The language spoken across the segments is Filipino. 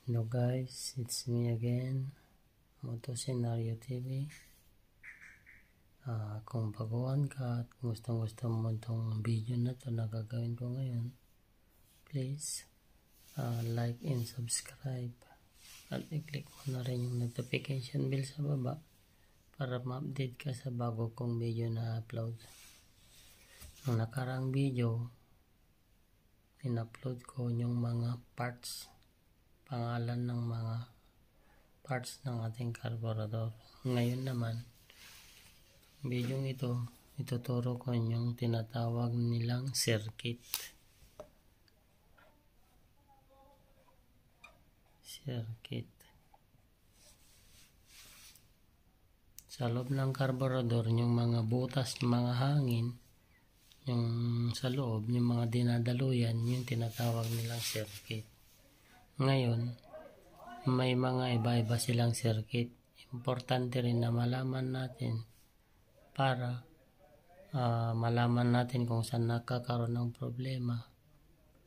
Hello guys, it's me again, Moto Scenario TV. Kung baguhan ka at gusto mo itong video na to na gagawin ko ngayon, please like and subscribe at i-click mo na rin yung notification bell sa baba para ma-update ka sa bago kong video na upload. Ang nakarang video, in-upload ko yung mga pangalan ng mga parts ng ating carburetor. Ngayon naman, video ito, ituturo ko yung tinatawag nilang circuit. Sa loob ng carburetor, yung mga butas, mga hangin, yung sa loob, yung mga dinadaluyan, yung tinatawag nilang circuit. Ngayon, may mga iba-iba silang circuit. Importante rin na malaman natin para malaman natin kung saan nakakaroon ng problema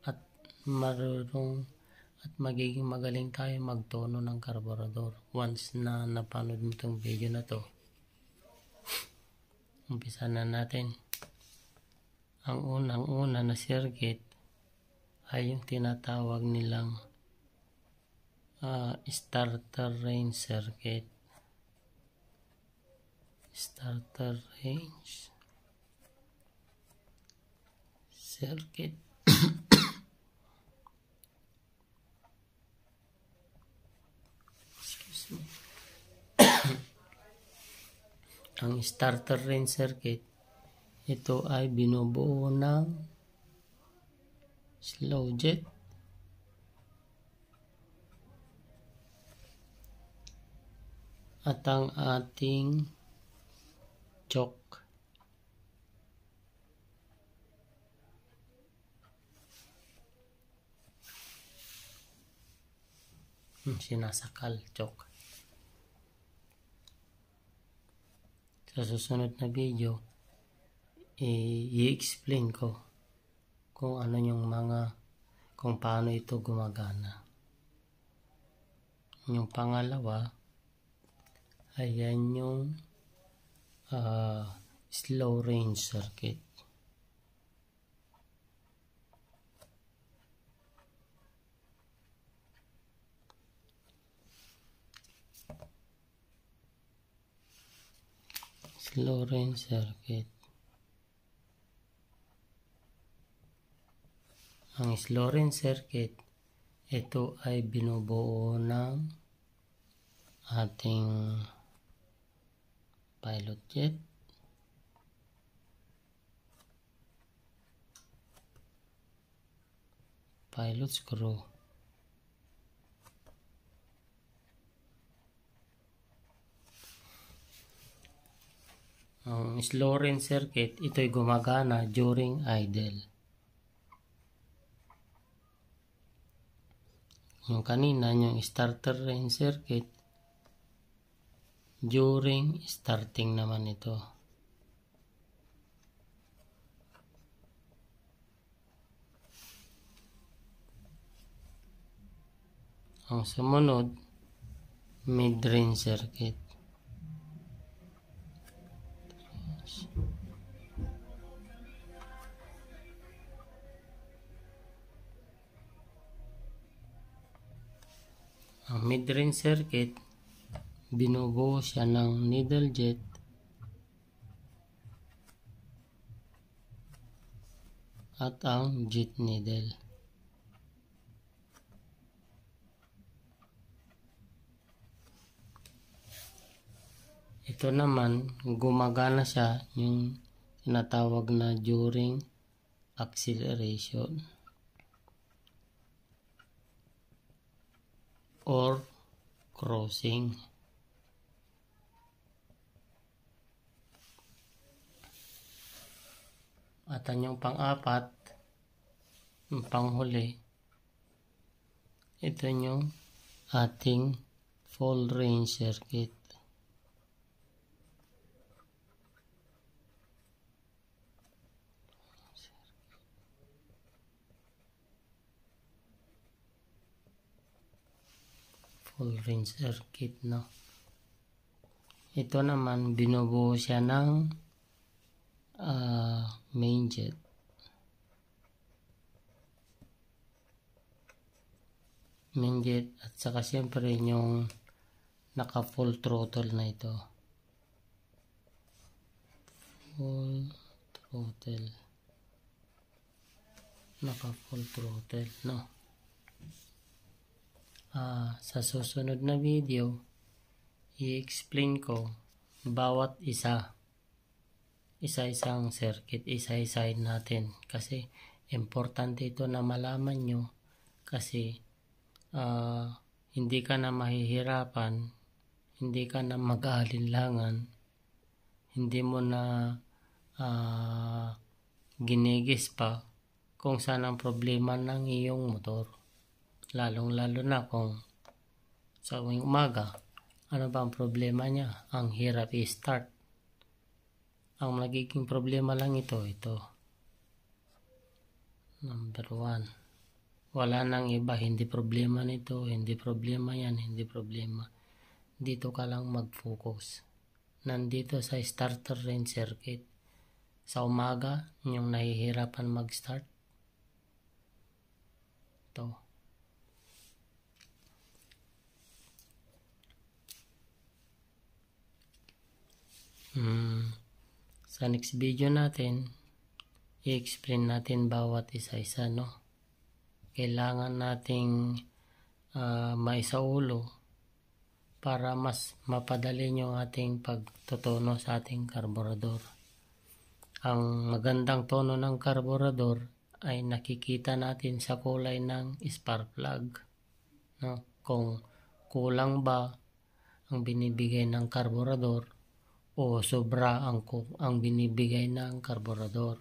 at magiging magaling tayo magtono ng carburetor once na napanood mo itong video na to. Umpisa na natin. Ang unang-una na circuit ay yung tinatawag nilang starter range circuit. Starter range circuit. Excuse me. Ang starter range circuit, ito ay binubuo ng slow jet at ang ating choke. Sinasakal, choke. Sa susunod na video, i-explain ko kung ano yung kung paano ito gumagana. Yung pangalawa, ayan yung slow range circuit. Slow range circuit. Ang slow range circuit, ito ay binubuo ng ating pilot jet, pilot screw, ang slow range circuit, ito'y gumagana during idle. Yung kanina, yung starter range circuit, during starting naman ito. Ang sumunod, mid-range circuit. Ang mid-range circuit, binubuo siya ng needle jet at ang jet needle. Ito naman, gumagana siya yung tinatawag na during acceleration or crossing. At yung pang-apat, yung panghuli, ito yung ating full range circuit. full range circuit, no. Ito naman binubuo siya ng main jet. At saka siyempre yung naka full throttle na ito. Full throttle. Naka full throttle, no. Sa susunod na video, i-explain ko bawat isa-isang circuit, isa-isahin natin. Kasi importante ito na malaman nyo kasi hindi ka na mahihirapan, hindi ka na mag-aalinlangan, hindi mo na ginigis pa kung saan ang problema ng iyong motor. Lalong-lalo na kung sa umaga, ano ba ang problema niya? Ang hirap i-start. Ang magiging problema lang ito. Number 1. Wala nang iba, hindi problema nito, hindi problema yan, hindi problema. Dito ka lang mag-focus. Nandito sa starter range circuit. Sa umaga, yung nahihirapan mag-start. Ito. Sa next video natin, i-explain natin bawat isa-isa, no? Kailangan nating maisaulo para mas mapadali yung ating pagtutono sa ating karburador. Ang magandang tono ng karburador ay nakikita natin sa kulay ng spark plug, no? Kung kulang ba ang binibigay ng karburador o sobra ang binibigay ng karburador.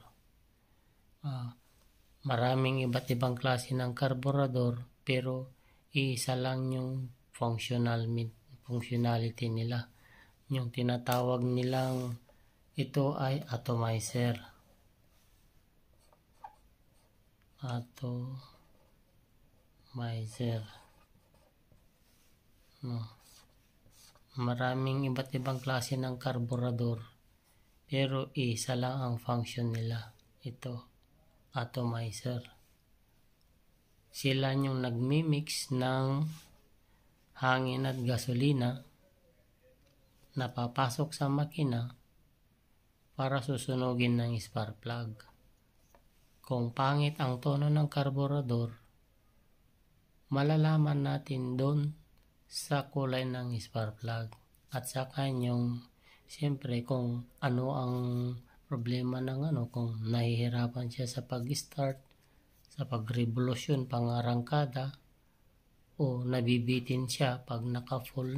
Maraming iba't ibang klase ng karburador pero iisa lang yung functionality nila. Yung tinatawag nilang ito ay atomizer. No. Maraming iba't ibang klase ng karburador pero isa lang ang function nila. Ito, atomizer. Sila yung nagmimix ng hangin at gasolina na papasok sa makina para susunugin ng spark plug. Kung pangit ang tono ng karburador, malalaman natin doon sa kulay ng spark plug. At saka yung siyempre kung ano ang problema ng kung nahihirapan siya sa pag-start, sa pag-revolusyon, pangarangkada, o nabibitin siya pag naka-full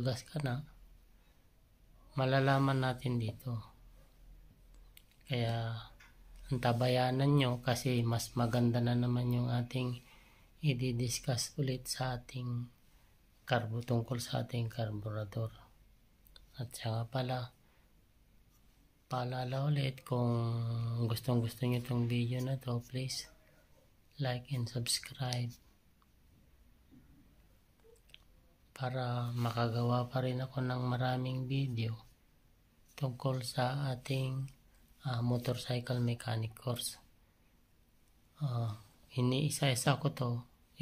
gas ka na, malalaman natin dito. Kaya antabayanan nyo kasi mas maganda na naman yung ating i-discuss ulit sa ating tungkol sa ating karburador. At saka paalala ulit, kung gusto nyo itong video na to, please like and subscribe para makagawa pa rin ako ng maraming video tungkol sa ating motorcycle mechanic course. Iniisa-isa ko to,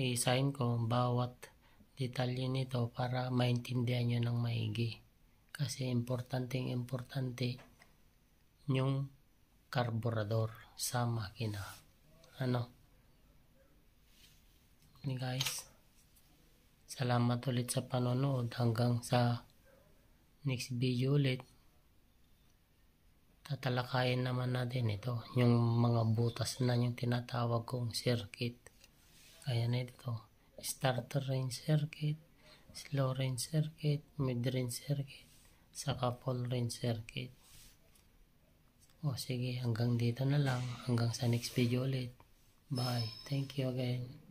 iisahin ko bawat detalye nito para maintindihan nyo ng maigi. Kasi importante yung karburador sa makina. Guys, salamat ulit sa panonood. Hanggang sa next video ulit, tatalakayin naman natin ito. Yung mga butas na yung tinatawag kong circuit. Kaya na ito. Starter range circuit, slow range circuit, mid range circuit, saka full range circuit. Sige, hanggang dito na lang. Hanggang sa next video ulit. Bye. Thank you again.